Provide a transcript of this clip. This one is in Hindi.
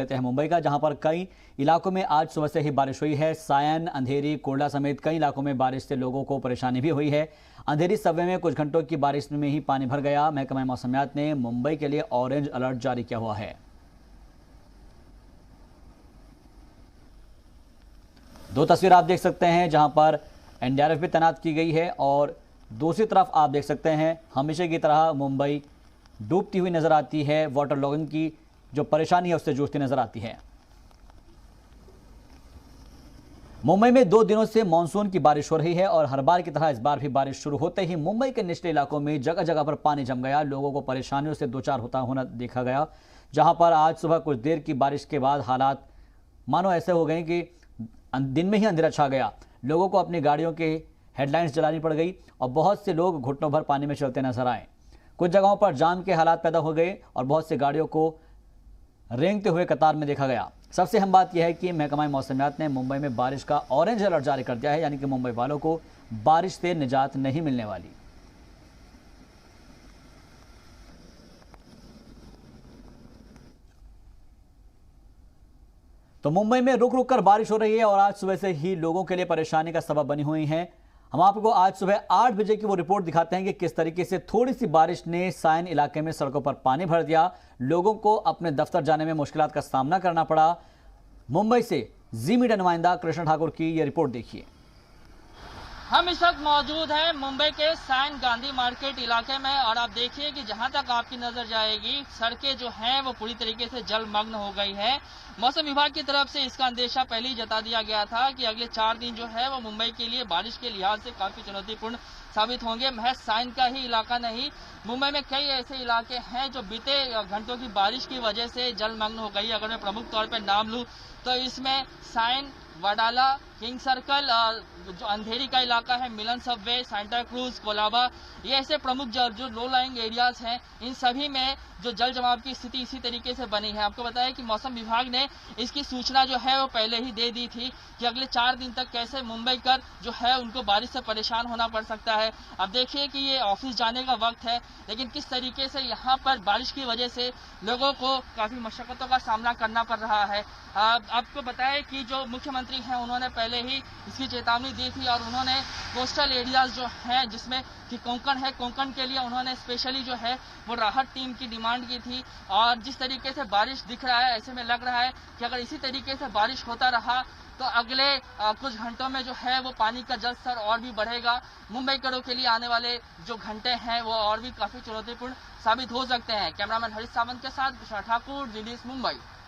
लेते हैं मुंबई का, जहां पर कई इलाकों में आज सुबह से ही बारिश हुई है। सायन, अंधेरी, कोरला समेत कई इलाकों में बारिश से लोगों को परेशानी भी हुई है। अंधेरी सबवे में कुछ घंटों की बारिश में ही पानी भर गया। महकमा मौसमियात ने मुंबई के लिए ऑरेंज अलर्ट जारी किया हुआ है। दो तस्वीर आप देख सकते हैं जहां पर एनडीआरएफ भी तैनात की गई है और दूसरी तरफ आप देख सकते हैं हमेशा की तरह मुंबई डूबती हुई नजर आती है। वाटर लॉगिंग की जो परेशानी है उससे जूझती नजर आती है। मुंबई में 2 दिनों से मानसून की बारिश हो रही है और हर बार की तरह इस बार भी बारिश शुरू होते ही मुंबई के निचले इलाकों में जगह जगह पर पानी जम गया। लोगों को परेशानियों से दो चार होता होना देखा गया, जहां पर आज सुबह कुछ देर की बारिश के बाद हालात मानो ऐसे हो गए कि दिन में ही अंधेरा छा गया। लोगों को अपनी गाड़ियों के हेडलाइंस जलानी पड़ गई और बहुत से लोग घुटनों भर पानी में चलते नजर आए। कुछ जगहों पर जाम के हालात पैदा हो गए और बहुत सी गाड़ियों को रेंगते हुए कतार में देखा गया। सबसे अहम बात यह है कि महकमा मौसमियात ने मुंबई में बारिश का ऑरेंज अलर्ट जारी कर दिया है, यानी कि मुंबई वालों को बारिश से निजात नहीं मिलने वाली। तो मुंबई में रुक रुक कर बारिश हो रही है और आज सुबह से ही लोगों के लिए परेशानी का सबब बनी हुई है। हम आपको आज सुबह 8 बजे की वो रिपोर्ट दिखाते हैं कि किस तरीके से थोड़ी सी बारिश ने सायन इलाके में सड़कों पर पानी भर दिया। लोगों को अपने दफ्तर जाने में मुश्किलात का सामना करना पड़ा। मुंबई से जी मीडिया नुमाइंदा कृष्ण ठाकुर की ये रिपोर्ट देखिए। हम इस वक्त मौजूद हैं मुंबई के सायन गांधी मार्केट इलाके में और आप देखिए कि जहां तक आपकी नजर जाएगी सड़कें जो हैं वो पूरी तरीके से जलमग्न हो गई है। मौसम विभाग की तरफ से इसका अंदेशा पहले ही जता दिया गया था कि अगले 4 दिन जो है वो मुंबई के लिए बारिश के लिहाज से काफी चुनौतीपूर्ण साबित होंगे। महज सायन का ही इलाका नहीं, मुंबई में कई ऐसे इलाके हैं जो बीते घंटों की बारिश की वजह से जलमग्न हो गई। अगर मैं प्रमुख तौर पर नाम लूं तो इसमें सायन, वडाला, किंग सर्कल, जो अंधेरी का इलाका है, मिलन सबवे, सांता क्रूज, कोलाबा, ये ऐसे प्रमुख जो लो लाइंग एरियाज हैं, इन सभी में जो जल जमाव की स्थिति इसी तरीके से बनी है। आपको बताया कि मौसम विभाग ने इसकी सूचना जो है वो पहले ही दे दी थी कि अगले 4 दिन तक कैसे मुंबई कर जो है उनको बारिश से परेशान होना पड़ सकता है। अब देखिए कि ये ऑफिस जाने का वक्त है, लेकिन किस तरीके से यहाँ पर बारिश की वजह से लोगों को काफी मशक्कतों का सामना करना पड़ रहा है। आपको बताया कि जो मुख्यमंत्री हैं उन्होंने पहले ही इसकी चेतावनी दी थी और उन्होंने कोस्टल एरियाज जो हैं जिसमें कि कोंकण है, कोंकण के लिए उन्होंने स्पेशली जो है वो राहत टीम की डिमांड की थी। और जिस तरीके से बारिश दिख रहा है ऐसे में लग रहा है कि अगर इसी तरीके से बारिश होता रहा तो अगले कुछ घंटों में जो है वो पानी का जल स्तर और भी बढ़ेगा। मुंबई करों के लिए आने वाले जो घंटे हैं वो और भी काफी चुनौतीपूर्ण साबित हो सकते हैं। कैमरामैन हरीश सावंत के साथ कृष्ण ठाकुर, जी न्यूज़, मुंबई।